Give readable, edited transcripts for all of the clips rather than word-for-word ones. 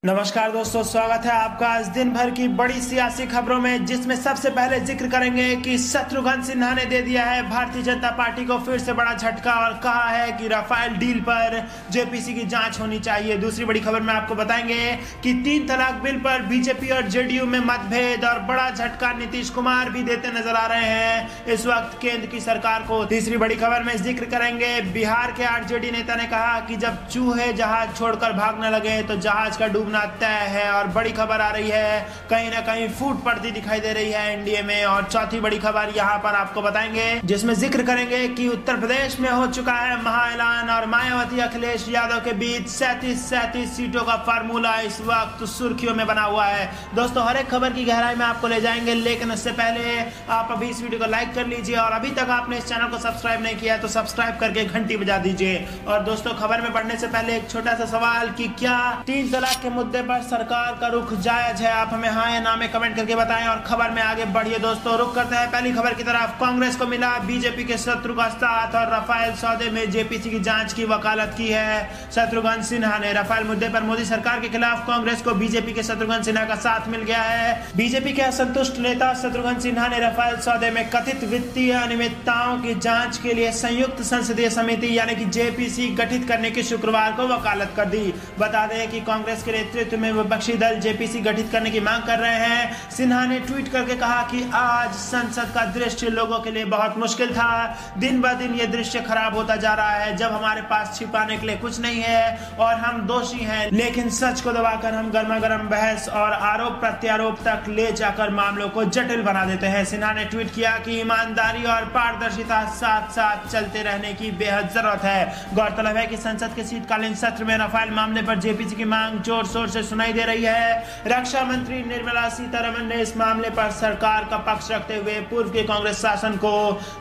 नमस्कार दोस्तों, स्वागत है आपका आज दिन भर की बड़ी सियासी खबरों में, जिसमें सबसे पहले जिक्र करेंगे कि शत्रुघ्न सिन्हा ने दे दिया है भारतीय जनता पार्टी को फिर से बड़ा झटका और कहा है कि राफेल डील पर जेपीसी की जांच होनी चाहिए। दूसरी बड़ी खबर में आपको बताएंगे कि 3 तलाक बिल पर बीजेपी और जेडीयू में मतभेद और बड़ा झटका नीतीश कुमार भी देते नजर आ रहे हैं इस वक्त केंद्र की सरकार को। तीसरी बड़ी खबर में जिक्र करेंगे बिहार के आरजेडी नेता ने कहा कि जब चूहे जहाज छोड़कर भागने लगे तो जहाज का डूबना तय है। और बड़ी खबर आ रही है, कहीं ना कहीं फूट पड़ती दिखाई दे रही है एनडीए में। और चौथी बड़ी खबर यहां पर आपको बताएंगे, जिसमें जिक्र करेंगे कि उत्तर प्रदेश में हो चुका है महाऐलान और मायावती अखिलेश यादव के बीच 37 सीटों का फार्मूला इस वक्त सुर्खियों में बना हुआ है। दोस्तों, हर एक खबर की गहराई में आपको ले जाएंगे, लेकिन उससे पहले आप अभी इस वीडियो को लाइक कर लीजिए और अभी तक आपने इस चैनल को सब्सक्राइब नहीं किया तो सब्सक्राइब करके घंटी बजा दीजिए। और दोस्तों, खबर में बढ़ने से पहले एक छोटा सा सवाल कि क्या 3 तलाक के मुद्दे पर सरकार का रुख जायज है? आप हमें हाँ या ना में कमेंट करके बताएं और खबर में आगे बढ़िए। दोस्तों, रुक करते हैं पहली खबर की तरफ। कांग्रेस को मिला बीजेपी के शत्रु का साथ और राफेल सौदे में जेपीसी की जांच की वकालत की है शत्रुघ्न सिन्हा ने। राफेल मुद्दे पर मोदी सरकार के खिलाफ कांग्रेस को बीजेपी के शत्रुघ्न सिन्हा का साथ मिल गया है। बीजेपी के असंतुष्ट नेता शत्रुघ्न सिन्हा ने राफेल सौदे में कथित वित्तीय अनियमितताओं की जांच के लिए संयुक्त संसदीय समिति यानी कि जेपीसी गठित करने की शुक्रवार को वकालत कर दी। बता दें कि कांग्रेस के नेतृत्व में विपक्षी दल जेपीसी गठित करने की मांग कर रहे हैं। सिन्हा ने ट्वीट करके कहा कि आज संसद का दृश्य लोगों के लिए बहुत मुश्किल था। दिन ब दिन ये दृश्य खराब होता जा रहा है, जब हमारे पास छिपाने के लिए कुछ नहीं है और हम दोषी हैं, लेकिन सच को दबाकर हम गर्मा गर्म बहस और आरोप प्रत्यारोप तक ले जाकर मामलों को जटिल बना देते हैं। सिन्हा ने ट्वीट किया कि ईमानदारी और पारदर्शिता साथ साथ चलते रहने की बेहद जरूरत है। गौरतलब है कि संसद के शीतकालीन सत्र में राफेल मामले पर जेपीसी की मांग जोर शोर से सुनाई दे रही है। रक्षा मंत्री निर्मला सीतारमण ने इस मामले पर सरकार का पक्ष रखते हुए पूर्व के कांग्रेस शासन को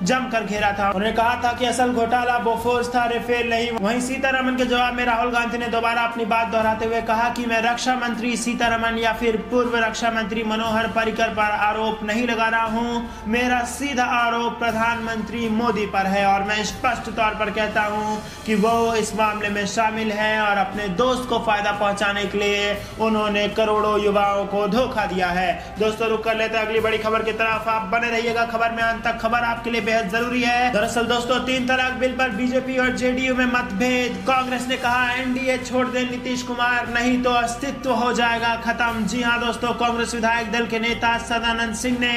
जमकर घेरा था। उन्होंने कहा था कि असल घोटाला बोफोर्स था, राफेल नहीं। वहीं सीतारमण के जवाब में राहुल गांधी ने दोबारा अपनी बात दोहराते हुए कहा कि मैं रक्षा मंत्री सीतारमण या फिर पूर्व रक्षा मंत्री मनोहर पर्रिकर पर आरोप नहीं लगा रहा हूं। मेरा सीधा आरोप प्रधानमंत्री मोदी पर है और मैं स्पष्ट तौर पर कहता हूं कि वो इस मामले में शामिल है और अपने दोस्त को फायदा पहुंचाने के लिए उन्होंने करोड़ों युवाओं को धोखा दिया है। दोस्तों, रुक कर लेते हैं अगली बड़ी खबर की तरफ। आप बने रहिएगा खबर में अंत तक, खबर आपके लिए बेहद जरूरी है। दरअसल दोस्तों, 3 तलाक बिल पर बीजेपी और जेडीयू में मतभेद। कांग्रेस ने कहा एनडीए छोड़ दे नीतीश कुमार, नहीं तो अस्तित्व हो जाएगा खत्म। जी हां दोस्तों, कांग्रेस विधायक दल के नेता सदानंद सिंह ने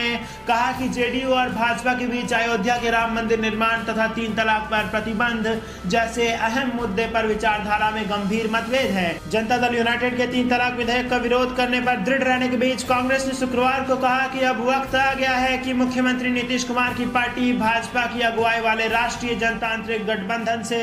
कहा कि जेडीयू और भाजपा के बीच अयोध्या के राम मंदिर निर्माण तथा 3 तलाक पर प्रतिबंध जैसे अहम मुद्दे पर विचारधारा में गंभीर मतभेद है। जनता दल यूनाइटेड के 3 तलाक विधेयक का विरोध करने पर दृढ़ रहने के बीच कांग्रेस ने शुक्रवार को कहा कि अब वक्त आ गया है कि मुख्यमंत्री नीतीश कुमार की पार्टी भाजपा की अगुवाई वाले राष्ट्रीय जनतांत्रिक गठबंधन से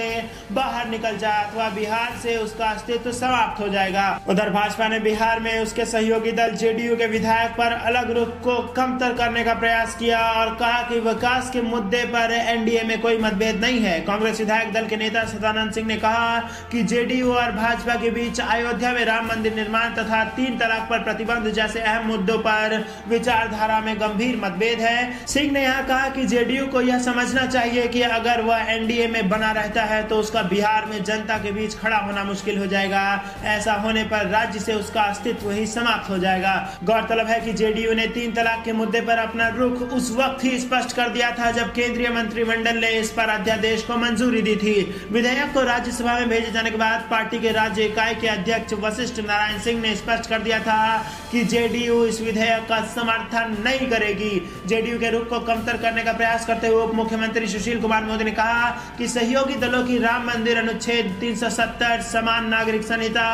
बाहर निकल जाए अथवा बिहार से उसका अस्तित्व समाप्त हो जाएगा। उधर भाजपा ने बिहार में उसके सहयोगी दल जेडीयू के विधायक पर अलग रुख को कमतर करने का प्रयास किया और कहा कि विकास के मुद्दे पर एनडीए में कोई मतभेद नहीं है। कांग्रेस विधायक दल के नेता सदानंद सिंह ने कहा कि जेडीयू और भाजपा के बीच अयोध्या में राम मंदिर निर्माण तथा 3 तलाक पर प्रतिबंध जैसे अहम मुद्दों पर विचारधारा में गंभीर मतभेद है। सिंह ने यहां कहा कि जेडीयू को यह समझना चाहिए कि अगर वह एनडीए में बना रहता है तो उसका बिहार में जनता के बीच खड़ा होना मुश्किल हो जाएगा। ऐसा होने पर राज्य से उसका अस्तित्व ही समाप्त हो जाएगा। गौरतलब है कि जेडीयू ने 3 तलाक के मुद्दे पर अपना रुख उस वक्त ही स्पष्ट कर दिया था जब केंद्रीय मंत्रिमंडल ने इस पर अध्यादेश को मंजूरी दी थी। विधेयक को राज्यसभा में भेजे जाने के बाद पार्टी के राज्य इकाई के अध्यक्ष वशिष्ठ नारायण सिंह ने स्पष्ट कर दिया था कि जेडीयू इस विधेयक का समर्थन नहीं करेगी। जेडीयू के रुख को कमतर करने का प्रयास करते हुए उप मुख्यमंत्री सुशील कुमार मोदी ने कहा कि सहयोगी दलों की राम मंदिर अनुच्छेद 370, समान नागरिक संहिता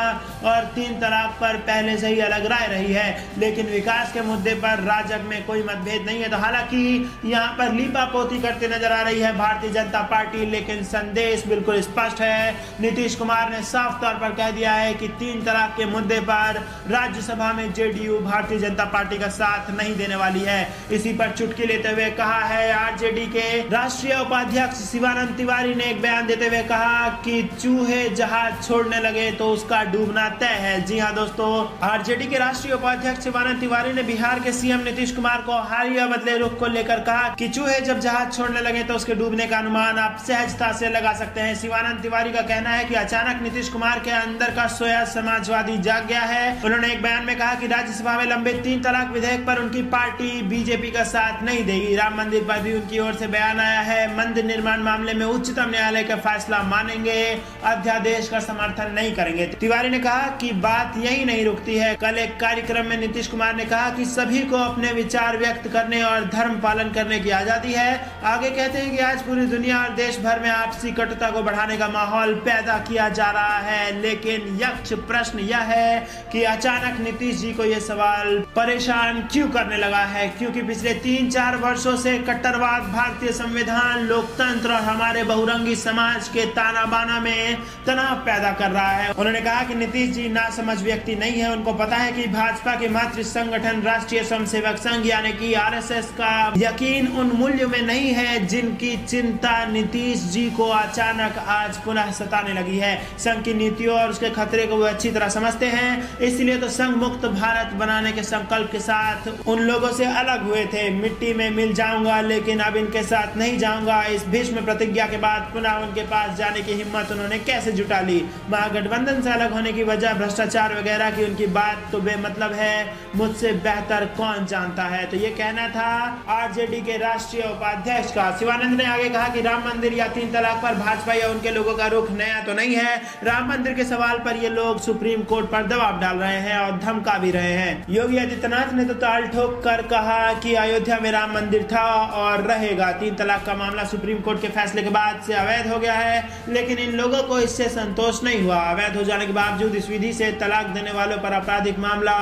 और 3 तलाक पर पहले से ही अलग राय रही है, लेकिन विकास के मुद्दे पर राजग में कोई मतभेद नहीं है। तो हालांकि यहाँ पर लीपापोती करते नजर आ रही है भारतीय जनता पार्टी, लेकिन संदेश बिल्कुल स्पष्ट है। नीतीश कुमार ने साफ तौर पर कह दिया है कि 3 तलाक के मुद्दे पर राज्यसभा में जेडीयू भारतीय जनता पार्टी का साथ नहीं देने वाली है। इसी पर चुटकी लेते हुए कहा है आरजेडी के राष्ट्रीय उपाध्यक्ष शिवानंद तिवारी ने एक बयान देते हुए कहा कि चूहे जहाज छोड़ने लगे तो उसका डूबना तय है। जी हां दोस्तों, आरजेडी के राष्ट्रीय उपाध्यक्ष शिवानंद तिवारी ने बिहार के सीएम नीतीश कुमार को हालिया बदले रुख को लेकर कहा कि चूहे जब जहाज छोड़ने लगे तो उसके डूबने का अनुमान आप सहजता से लगा सकते हैं। शिवानंद तिवारी का कहना है कि अचानक नीतीश कुमार के अंदर का सोया समाजवादी आतंकवादी जाग गया है। उन्होंने एक बयान में कहा कि राज्यसभा में लंबित 3 तलाक विधेयक पर उनकी पार्टी बीजेपी का साथ नहीं देगी। राम मंदिर पर भी उनकी ओर से बयान आया है। मंदिर निर्माण मामले में उच्चतम न्यायालय का फैसला मानेंगे, अध्यादेश का समर्थन नहीं करेंगे। तिवारी ने कहा कि बात यही नहीं रुकती है। कल एक कार्यक्रम में नीतीश कुमार ने कहा कि सभी को अपने विचार व्यक्त करने और धर्म पालन करने की आजादी है। आगे कहते हैं कि आज पूरी दुनिया और देश भर में आपसी कटुता को बढ़ाने का माहौल पैदा किया जा रहा है, लेकिन यक्ष प्रश्न यह है कि अचानक नीतीश जी को यह सवाल परेशान क्यों करने लगा है, क्योंकि पिछले 3-4 वर्षों से कट्टरवाद, भारतीय संविधान, लोकतंत्र और हमारे बहुरंगी समाज के ताना बाना में तनाव पैदा कर रहा है। उन्होंने कहा कि नीतीश जी नासमझ व्यक्ति नहीं है। उनको पता है कि भाजपा के मातृ संगठन राष्ट्रीय स्वयंसेवक संघ यानी कि आरएसएस का यकीन उन मूल्यों में नहीं है जिनकी चिंता नीतीश जी को अचानक आज पुनः सताने लगी है। संघ की नीतियों और उसके खतरे को वो अच्छी तरह समझते हैं, इसलिए तो संघ मुक्त भारत बनाने के संकल्प के साथ उन लोगों से अलग हुए थे। मिट्टी में मिल जाऊंगा लेकिन अब इनके साथ नहीं जाऊंगा, इस भीष्म प्रतिज्ञा के बाद पुनः उनके पास जाने की हिम्मत उन्होंने कैसे जुटा ली। महागठबंधन से अलग होने की वजह भ्रष्टाचार वगैरह की उनकी बात तो बेमतलब है, मुझसे बेहतर कौन जानता है। तो ये कहना था आरजेडी के राष्ट्रीय उपाध्यक्ष का। शिवानंद ने आगे कहा कि राम मंदिर या 3 तलाक पर भाजपा या उनके लोगों का रुख नया तो नहीं है। राम मंदिर के सवाल पर ये लोग सुप्रीम कोर्ट पर दबाव डाल रहे हैं और धमका भी रहे हैं। योगी आदित्यनाथ ने तो ताल ठोक कर कहा कि अयोध्या में राम मंदिर था और रहेगा। 3 तलाक का मामला सुप्रीम कोर्ट के फैसले के बाद से अवैध हो गया है, लेकिन इन लोगों को इससे संतोष नहीं हुआ। अवैध हो जाने के बावजूद इस विधि से तलाक देने वालों पर आपराधिक मामला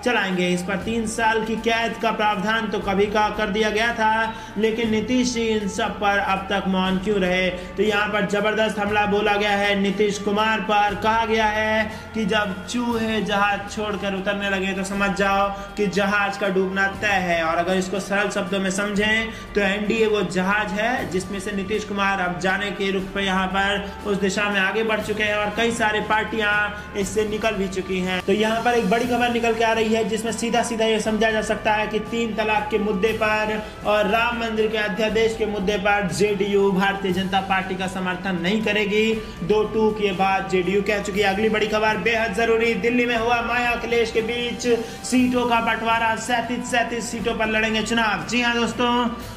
चलाएंगे। इस पर 3 साल की कैद का प्रावधान तो कभी का कर दिया गया था, लेकिन नीतीश जी इन सब पर अब तक मौन क्यों रहे। तो यहाँ पर जबरदस्त हमला बोला गया है नीतीश कुमार पर। कहा गया है कि जब चूहे जहाज छोड़कर उतरने लगे तो समझ जाओ कि जहाज का डूबना तय है। और अगर इसको सरल शब्दों में समझें तो एनडीए वो जहाज है जिसमें से नीतीश कुमार अब जाने के रुख पे यहाँ पर उस दिशा में आगे बढ़ चुके हैं और कई सारी पार्टियां इससे निकल भी चुकी हैं। तो यहाँ पर एक बड़ी खबर निकल के आ रही है जिसमें सीधा सीधा ये समझा जा सकता है कि 3 तलाक के मुद्दे पर और राम मंदिर के अध्यादेश के मुद्दे पर जेडीयू भारतीय जनता पार्टी का समर्थन नहीं करेगी। 2 टूक ये बात जेडीयू कह चुकी है। अगली बड़ी खबर बेहद जरूरी, दिल्ली में हुआ माया अखिलेश के बीच सीटों का बंटवारा। 37 सीटों पर लड़ेंगे चुनाव। जी हाँ दोस्तों,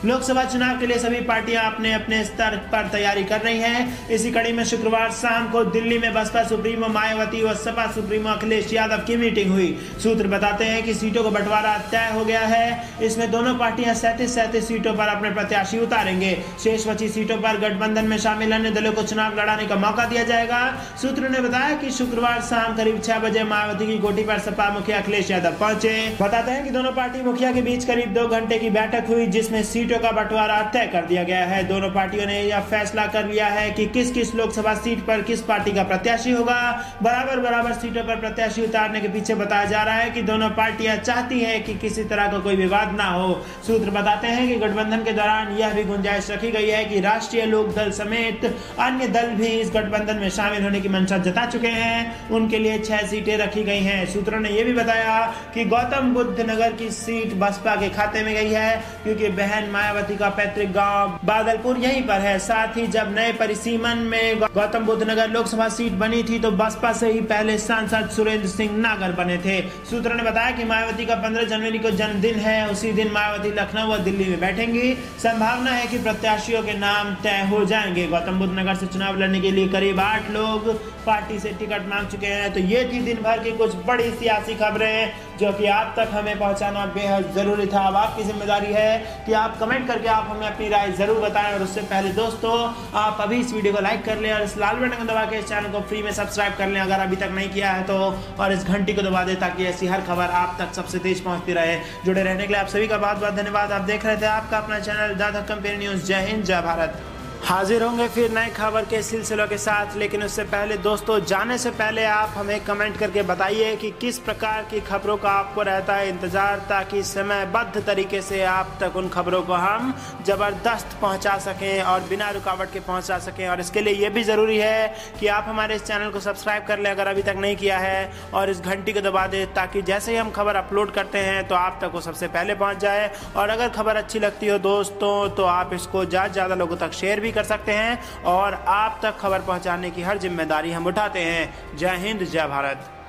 लोकसभा चुनाव के लिए सभी पार्टियां अपने अपने स्तर पर तैयारी कर रही हैं। इसी कड़ी में शुक्रवार शाम को दिल्ली में बसपा सुप्रीमो मायावती और सपा सुप्रीमो अखिलेश यादव की मीटिंग हुई। सूत्र बताते हैं कि सीटों का बंटवारा तय हो गया है। इसमें दोनों पार्टियां 37 सीटों पर अपने प्रत्याशी उतारेंगे। शेष बची सीटों पर गठबंधन में शामिल अन्य दलों को चुनाव लड़ाने का मौका दिया जाएगा। सूत्रों ने बताया कि शुक्रवार शाम करीब 6 बजे मायावती की कोठी पर सपा मुखिया अखिलेश यादव पहुंचे। बताते हैं कि दोनों पार्टी मुखिया के बीच करीब 2 घंटे की बैठक हुई जिसमें सीटों का बंटवारा तय कर दिया गया है। दोनों पार्टियों ने यह फैसला कर लिया है कि किस किस लोकसभा सीट पर किस पार्टी का प्रत्याशी होगा। बराबर सीटों पर प्रत्याशी उतारने के पीछे बताया जा रहा है कि दोनों पार्टियां चाहती हैं कि किसी तरह का कोई विवाद ना हो। सूत्र बताते हैं कि गठबंधन के दौरान यह भी गुंजाइश रखी गई है कि राष्ट्रीय लोक दल समेत अन्य दल भी इस गठबंधन में शामिल होने की मंशा जता चुके हैं। उनके लिए 6 सीटें रखी गई हैं। सूत्रों ने यह भी बताया कि गौतम बुद्ध नगर की सीट बसपा के खाते में गई है क्योंकि बहन मायावती का पैतृक गांव बादलपुर यहीं पर है। साथ ही जब नए परिसीमन में गौतम बुद्ध नगर लोकसभा सीट बनी थी तो बसपा से ही पहले सांसद सुरेंद्र सिंह नागर बने थे। सूत्रों ने बताया कि मायावती का 15 जनवरी को जन्मदिन है। उसी दिन मायावती लखनऊ और दिल्ली में बैठेंगी। संभावना है कि प्रत्याशियों के नाम तय हो जाएंगे। गौतम बुद्ध नगर से चुनाव लड़ने के लिए करीब 8 लोग पार्टी से टिकट मांग चुके हैं। तो ये थी दिन भर की कुछ बड़ी सियासी खबरें जो कि आप तक हमें पहुंचाना बेहद जरूरी था। अब आपकी जिम्मेदारी है कि आप कमेंट करके आप हमें अपनी राय जरूर बताएं। और उससे पहले दोस्तों, आप अभी इस वीडियो को लाइक कर लें और इस लाल बटन को दबा के इस चैनल को फ्री में सब्सक्राइब कर लें अगर अभी तक नहीं किया है तो, और इस घंटी को दबा दें ताकि ऐसी हर खबर आप तक सबसे तेज पहुंचती रहे। जुड़े रहने के लिए आप सभी का बहुत बहुत धन्यवाद। आप देख रहे थे आपका अपना चैनल द धक्कम पेरी न्यूज। जय हिंद, जय भारत। हाजिर होंगे फिर नए खबर के सिलसिलों के साथ, लेकिन उससे पहले दोस्तों, जाने से पहले आप हमें कमेंट करके बताइए कि किस प्रकार की खबरों का आपको रहता है इंतजार, ताकि समयबद्ध तरीके से आप तक उन खबरों को हम जबरदस्त पहुंचा सकें और बिना रुकावट के पहुंचा सकें। और इसके लिए ये भी ज़रूरी है कि आप हमारे इस चैनल को सब्सक्राइब कर लें अगर अभी तक नहीं किया है, और इस घंटी को दबा दें ताकि जैसे ही हम खबर अपलोड करते हैं तो आप तक वो सबसे पहले पहुँच जाए। और अगर खबर अच्छी लगती हो दोस्तों तो आप इसको ज़्यादा लोगों तक शेयर भी कर सकते हैं और आप तक खबर पहुंचाने की हर जिम्मेदारी हम उठाते हैं। जय हिंद, जय भारत।